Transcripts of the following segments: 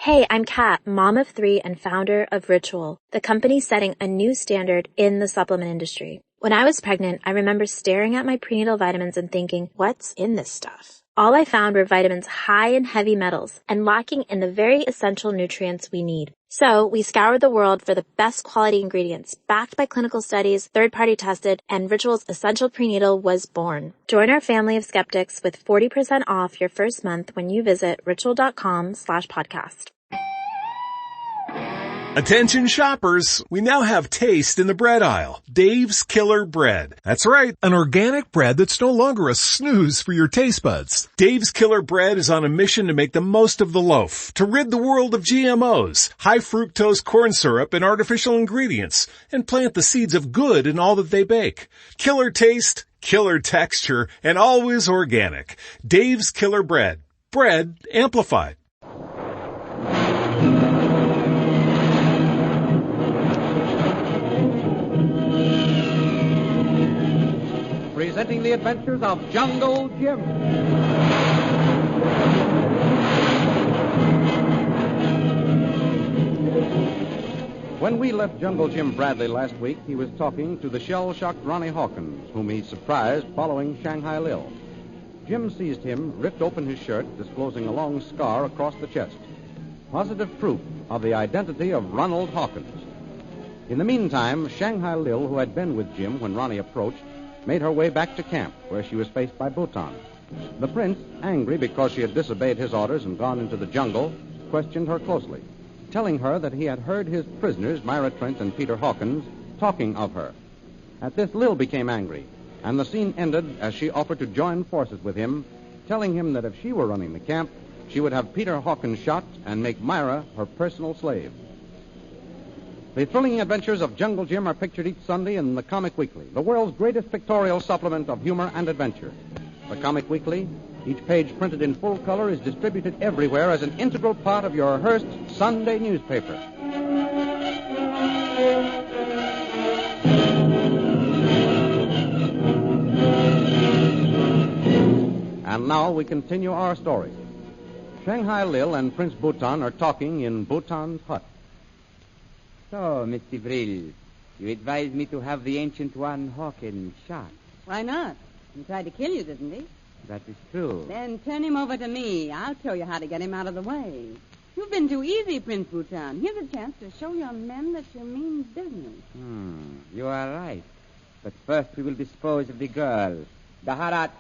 Hey, I'm Kat, mom of 3 and founder of Ritual, the company setting a new standard in the supplement industry. When I was pregnant, I remember staring at my prenatal vitamins and thinking, what's in this stuff? All I found were vitamins high in heavy metals and lacking in the very essential nutrients we need. So we scoured the world for the best quality ingredients, backed by clinical studies, third-party tested, and Ritual's Essential Prenatal was born. Join our family of skeptics with 40% off your first month when you visit ritual.com/podcast. Attention shoppers, we now have taste in the bread aisle. Dave's Killer Bread. That's right, an organic bread that's no longer a snooze for your taste buds. Dave's Killer Bread is on a mission to make the most of the loaf, to rid the world of GMOs, high fructose corn syrup, and artificial ingredients, and plant the seeds of good in all that they bake. Killer taste, killer texture, and always organic. Dave's Killer Bread. Bread amplified. Presenting the adventures of Jungle Jim. When we left Jungle Jim Bradley last week, he was talking to the shell-shocked Ronnie Hawkins, whom he surprised following Shanghai Lil. Jim seized him, ripped open his shirt, disclosing a long scar across the chest. Positive proof of the identity of Ronald Hawkins. In the meantime, Shanghai Lil, who had been with Jim when Ronnie approached, made her way back to camp, where she was faced by Bhutan. The prince, angry because she had disobeyed his orders and gone into the jungle, questioned her closely, telling her that he had heard his prisoners, Myra Trent and Peter Hawkins, talking of her. At this, Lil became angry, and the scene ended as she offered to join forces with him, telling him that if she were running the camp, she would have Peter Hawkins shot and make Myra her personal slave. The thrilling adventures of Jungle Jim are pictured each Sunday in the Comic Weekly, the world's greatest pictorial supplement of humor and adventure. The Comic Weekly, each page printed in full color, is distributed everywhere as an integral part of your Hearst Sunday newspaper. And now we continue our story. Shanghai Lil and Prince Bhutan are talking in Bhutan's hut. So, Mr. Brill, you advised me to have the ancient one Hawkins shot. Why not? He tried to kill you, didn't he? That is true. Then turn him over to me. I'll show you how to get him out of the way. You've been too easy, Prince Bhutan. Here's a chance to show your men that you mean business. You are right. But first we will dispose of the girl. Daharat.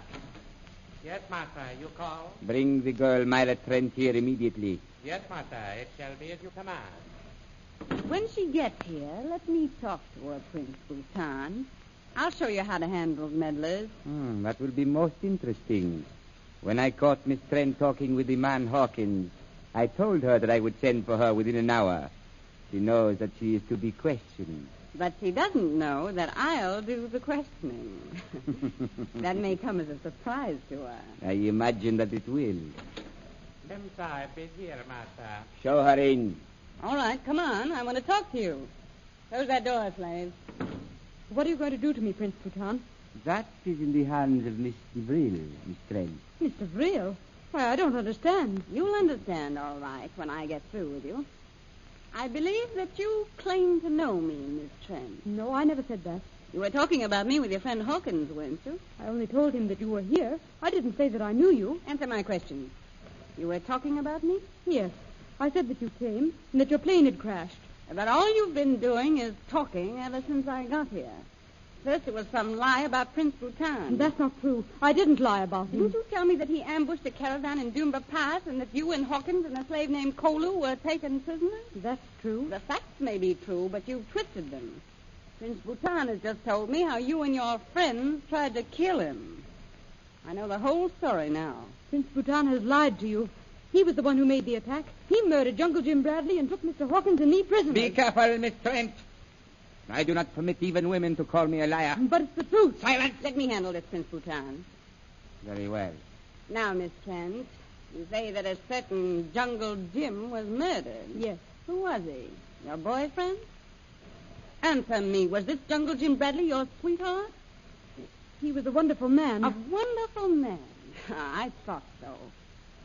Yes, master. You call? Bring the girl Myra Trent here immediately. Yes, master. It shall be as you command. When she gets here, let me talk to her, Prince Bhutan. I'll show you how to handle meddlers. That will be most interesting. When I caught Miss Trent talking with the man Hawkins, I told her that I would send for her within an hour. She knows that she is to be questioned. But she doesn't know that I'll do the questioning. That may come as a surprise to her. I imagine that it will. Them sahib is here, master. Show her in. All right, come on. I want to talk to you. Close that door, slave. What are you going to do to me, Prince Bhutan? That is in the hands of Miss Vril, Miss Trent. Mr. Vril? Why, I don't understand. You'll understand, all right, when I get through with you. I believe that you claim to know me, Miss Trent. No, I never said that. You were talking about me with your friend Hawkins, weren't you? I only told him that you were here. I didn't say that I knew you. Answer my question. You were talking about me? Yes. I said that you came and that your plane had crashed. But all you've been doing is talking ever since I got here. First it was some lie about Prince Bhutan. That's not true. I didn't lie about him. Didn't you tell me that he ambushed a caravan in Dumba Pass and that you and Hawkins and a slave named Kolu were taken prisoners? That's true. The facts may be true, but you've twisted them. Prince Bhutan has just told me how you and your friends tried to kill him. I know the whole story now. Prince Bhutan has lied to you. He was the one who made the attack. He murdered Jungle Jim Bradley and took Mr. Hawkins and me prisoners. Be careful, Miss Trent. I do not permit even women to call me a liar. But it's the truth. Silence. Let me handle this, Prince Bhutan. Very well. Now, Miss Trent, you say that a certain Jungle Jim was murdered. Yes. Who was he? Your boyfriend? Answer me. Was this Jungle Jim Bradley your sweetheart? He was a wonderful man. A wonderful man. I thought so.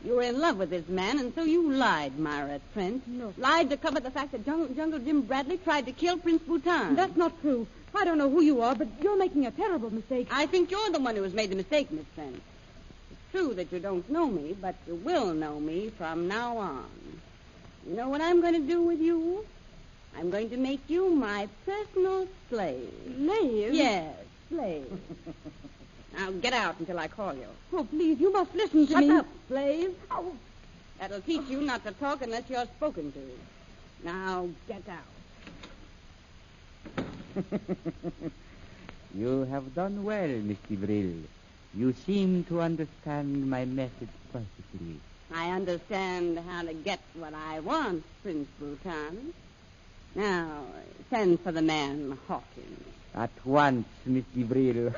You were in love with this man, and so you lied, Myra Trent. No. Lied to cover the fact that Jungle Jim Bradley tried to kill Prince Bhutan. That's not true. I don't know who you are, but you're making a terrible mistake. I think you're the one who has made the mistake, Miss Trent. It's true that you don't know me, but you will know me from now on. You know what I'm going to do with you? I'm going to make you my personal slave. Slave? Yes, slave. Now get out until I call you. Oh, please, you must listen to me. Shut up, slave. Oh. That'll teach you not to talk unless you're spoken to. Now get out. You have done well, Mr. Brill. You seem to understand my message perfectly. I understand how to get what I want, Prince Bhutan. Now, send for the man, Hawkins. At once, Mr. Brill.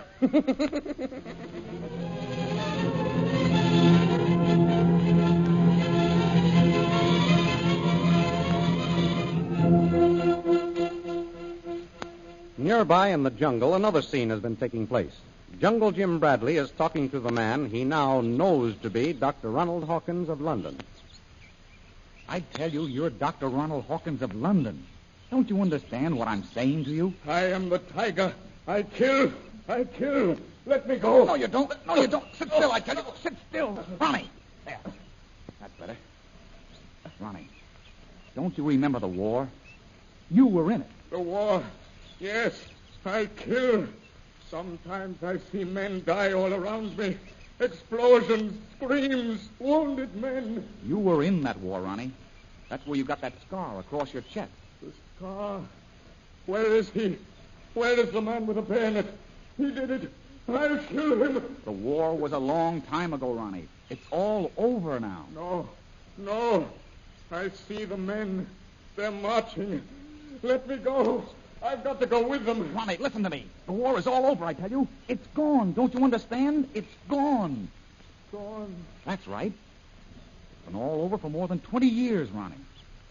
Nearby in the jungle, another scene has been taking place. Jungle Jim Bradley is talking to the man he now knows to be Dr. Ronald Hawkins of London. I tell you, you're Dr. Ronald Hawkins of London. Don't you understand what I'm saying to you? I am the tiger. I kill. Let me go. No, you don't. No, you don't. Sit still, I tell you. Sit still. Ronnie. There. That's better. Ronnie, don't you remember the war? You were in it. The war. Yes, I kill. Sometimes I see men die all around me. Explosions, screams, wounded men. You were in that war, Ronnie. That's where you got that scar across your chest. The scar. Where is he? Where is the man with the bayonet? He did it. I'll kill him. The war was a long time ago, Ronnie. It's all over now. No. I see the men. They're marching. Let me go. I've got to go with them. Ronnie, listen to me. The war is all over, I tell you. It's gone. Don't you understand? It's gone. Gone. That's right. It's been all over for more than 20 years, Ronnie.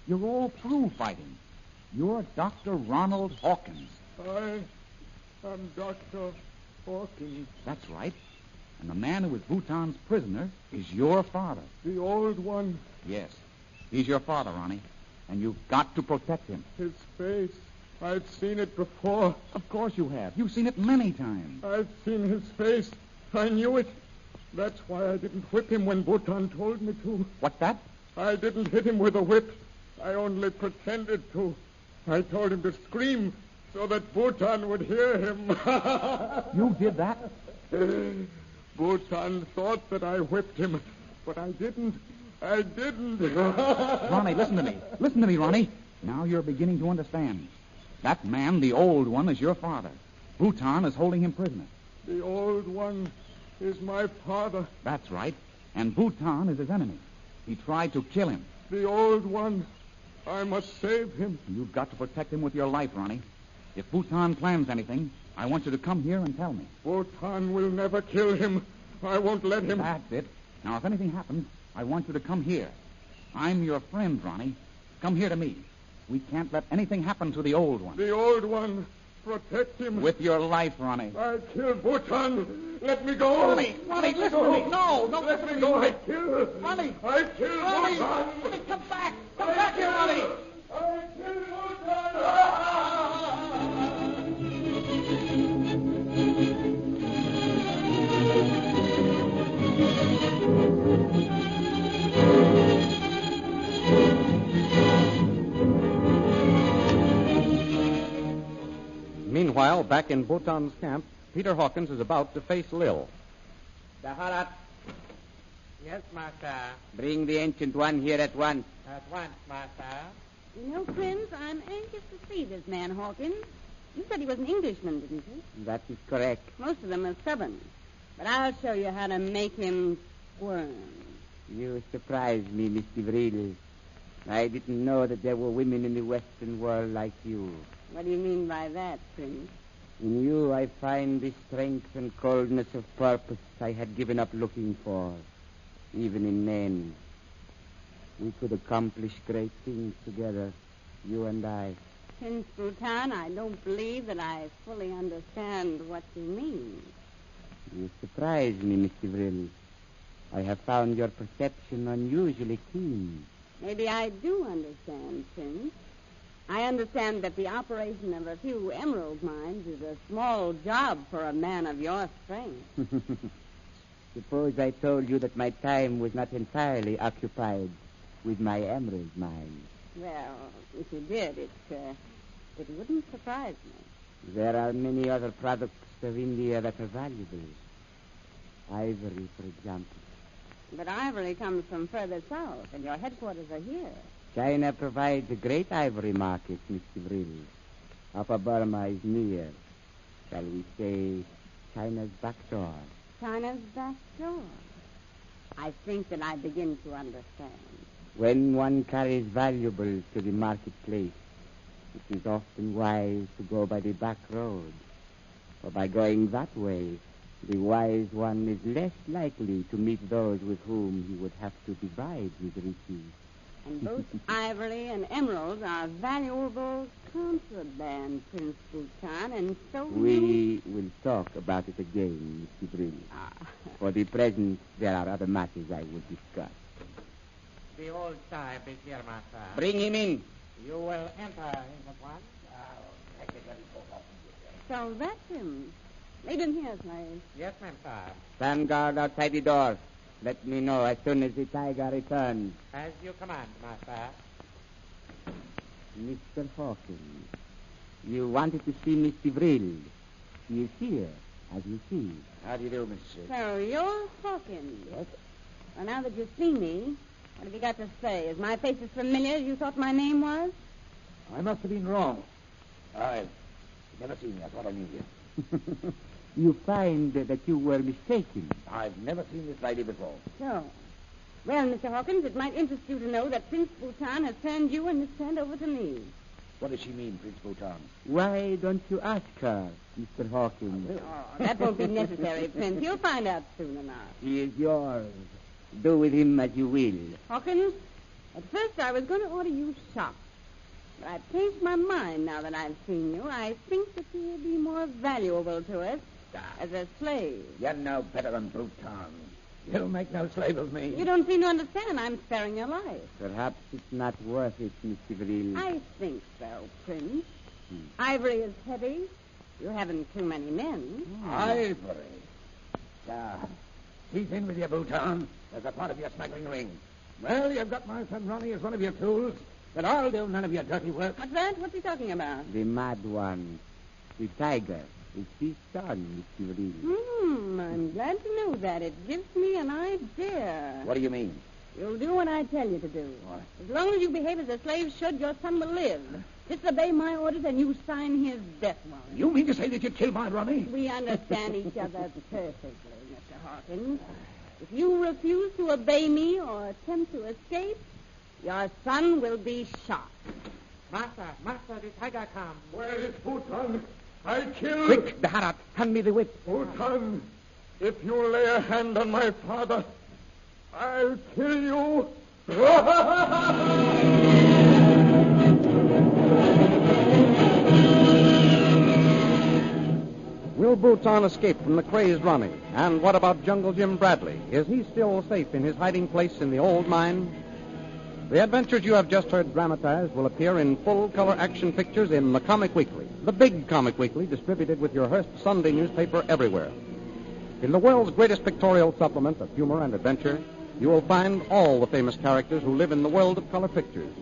You're all through fighting. You're Dr. Ronald Hawkins. I am Dr. Hawkins. That's right. And the man who was Bhutan's prisoner is your father. The old one. Yes. He's your father, Ronnie. And you've got to protect him. His face. I've seen it before. Of course you have. You've seen it many times. I've seen his face. I knew it. That's why I didn't whip him when Bhutan told me to. What's that? I didn't hit him with a whip. I only pretended to. I told him to scream so that Bhutan would hear him. You did that? Bhutan thought that I whipped him, but I didn't. Ronnie, listen to me. Listen to me, Ronnie. Now you're beginning to understand. That man, the old one, is your father. Bhutan is holding him prisoner. The old one is my father. That's right. And Bhutan is his enemy. He tried to kill him. The old one. I must save him. You've got to protect him with your life, Ronnie. If Bhutan plans anything, I want you to come here and tell me. Bhutan will never kill him. I won't let him. That's it. Now, if anything happens, I want you to come here. I'm your friend, Ronnie. Come here to me. We can't let anything happen to the old one. The old one. Protect him. With your life, Ronnie. I killed Bhutan. Let me go. Ronnie, listen to me. No, let me go. I killed. Ronnie. I killed Ronnie. Bhutan. Ronnie, come back. Come back here, Ronnie. I killed Bhutan. Meanwhile, back in Bhutan's camp, Peter Hawkins is about to face Lil. Daharat, Yes, master. bring the ancient one here at once. At once, master. You know, Prince, I'm anxious to see this man, Hawkins. You said he was an Englishman, didn't you? That is correct. Most of them are stubborn. But I'll show you how to make him squirm. You surprise me, Mr. Vril. I didn't know that there were women in the Western world like you. What do you mean by that, Prince? In you, I find the strength and coldness of purpose I had given up looking for, even in men. We could accomplish great things together, you and I. Prince Bhutan, I don't believe that I fully understand what you mean. You surprise me, Mr. Vril. I have found your perception unusually keen. Maybe I do understand, Prince. I understand that the operation of a few emerald mines is a small job for a man of your strength. Suppose I told you that my time was not entirely occupied with my emerald mine. Well, if you did, it wouldn't surprise me. There are many other products of India that are valuable. Ivory, for example. But ivory comes from further south, and your headquarters are here. China provides a great ivory market, Mr. Vril. Upper Burma is near. Shall we say China's back door? China's back door. I think that I begin to understand. When one carries valuables to the marketplace, it is often wise to go by the back road. For by going that way, the wise one is less likely to meet those with whom he would have to divide his riches. And both ivory and emeralds are valuable contraband, Prince Bhutan, and so We will talk about it again, Mr. Vril. For the present, there are other matters I would discuss. The old type is here, master. Bring him in. You will enter in at once. So that's him. Lead him here, slave. Yes, ma'am, sir. Stand guard outside the door. Let me know as soon as the tiger returns. As you command, master. Mr. Hawkins, you wanted to see Mr. Vril. He is here, as you see. How do you do, Miss? So you're Hawkins. Yes? Well, now that you've seen me, what have you got to say? Is my face as familiar as you thought my name was? I must have been wrong. I've never seen you. That's what I knew you. You find that you were mistaken. I've never seen this lady before. So. Well, Mr. Hawkins, it might interest you to know that Prince Bhutan has turned you and Miss Trent over to me. What does she mean, Prince Bhutan? Why don't you ask her, Mr. Hawkins? Oh, that won't be necessary, Prince. You'll find out soon enough. He is yours. Do with him as you will. Hawkins, at first I was going to order you shot. But I've changed my mind now that I've seen you. I think that you will be more valuable to us as a slave. You're no better than Bhutan. You'll make no slave of me. You don't seem to understand. I'm sparing your life. Perhaps it's not worth it, Mr. Vril. I think so, Prince. Ivory is heavy. You haven't too many men. Ivory. He's in with you, Bhutan. As a part of your smuggling ring. Well, you've got my son Ronnie as one of your tools, but I'll do none of your dirty work. What's that? What's he talking about? The mad one. The tiger. It's his son, Mr. Vril. I'm glad to know that. It gives me an idea. What do you mean? You'll do what I tell you to do. What? As long as you behave as a slave should, your son will live. Disobey my orders and you sign his death warrant. You mean to say that you'd kill my Ronnie? We understand each other perfectly, Mr. Hawkins. If you refuse to obey me or attempt to escape, your son will be shot. Master, the tiger comes. Where is Bhutan? I kill... Quick, Bharat, hand me the whip. Bhutan, if you lay a hand on my father, I'll kill you. Will Bhutan escape from the crazed Ronnie? And what about Jungle Jim Bradley? Is he still safe in his hiding place in the old mine? The adventures you have just heard dramatized will appear in full-color action pictures in the Comic Weekly, the big Comic Weekly distributed with your Hearst Sunday newspaper everywhere. In the world's greatest pictorial supplement of humor and adventure, you will find all the famous characters who live in the world of color pictures.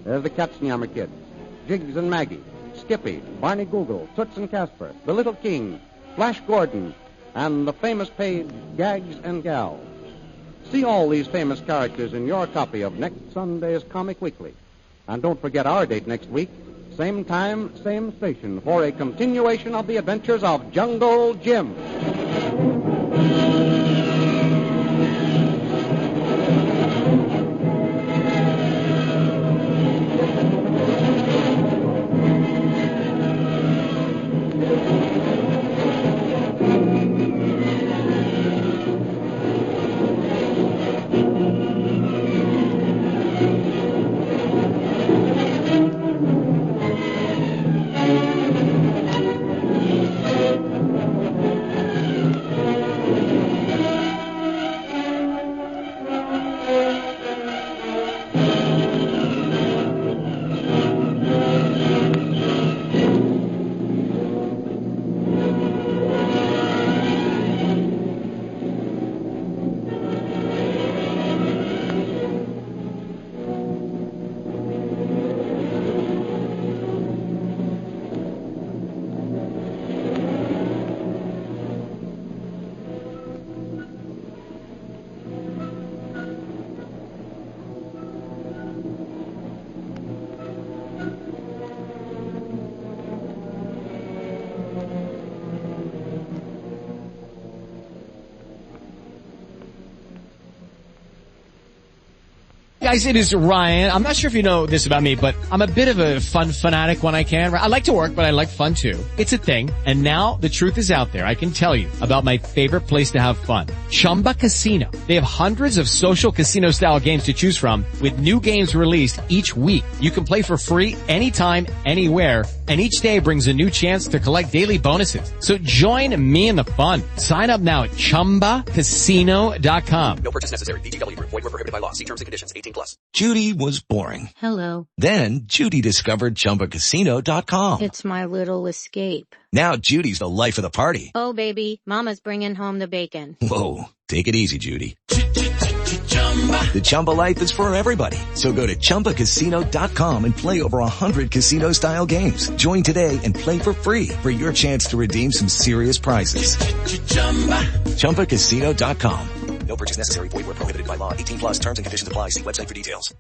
There's the Katzenjammer Kids, Jiggs and Maggie, Skippy, Barney Google, Toots and Casper, the Little King, Flash Gordon, and the famous page Gags and Gals. See all these famous characters in your copy of next Sunday's Comic Weekly. And don't forget our date next week, same time, same station, for a continuation of the adventures of Jungle Jim. Guys, it is Ryan. I'm not sure if you know this about me, but I'm a bit of a fun fanatic when I can. I like to work, but I like fun too. It's a thing. And now the truth is out there. I can tell you about my favorite place to have fun. Chumba Casino. They have hundreds of social casino style games to choose from with new games released each week. You can play for free anytime, anywhere. And each day brings a new chance to collect daily bonuses. So join me in the fun. Sign up now at ChumbaCasino.com. No purchase necessary. VGW Group. Void where prohibited by law. See terms and conditions. 18+. Judy was boring. Hello. Then Judy discovered ChumbaCasino.com. It's my little escape. Now Judy's the life of the party. Oh, baby, mama's bringing home the bacon. Whoa, take it easy, Judy. The Chumba life is for everybody. So go to ChumbaCasino.com and play over 100 casino-style games. Join today and play for free for your chance to redeem some serious prizes. ChumbaCasino.com. No purchase necessary. Void where prohibited by law. 18+. Terms and conditions apply. See website for details.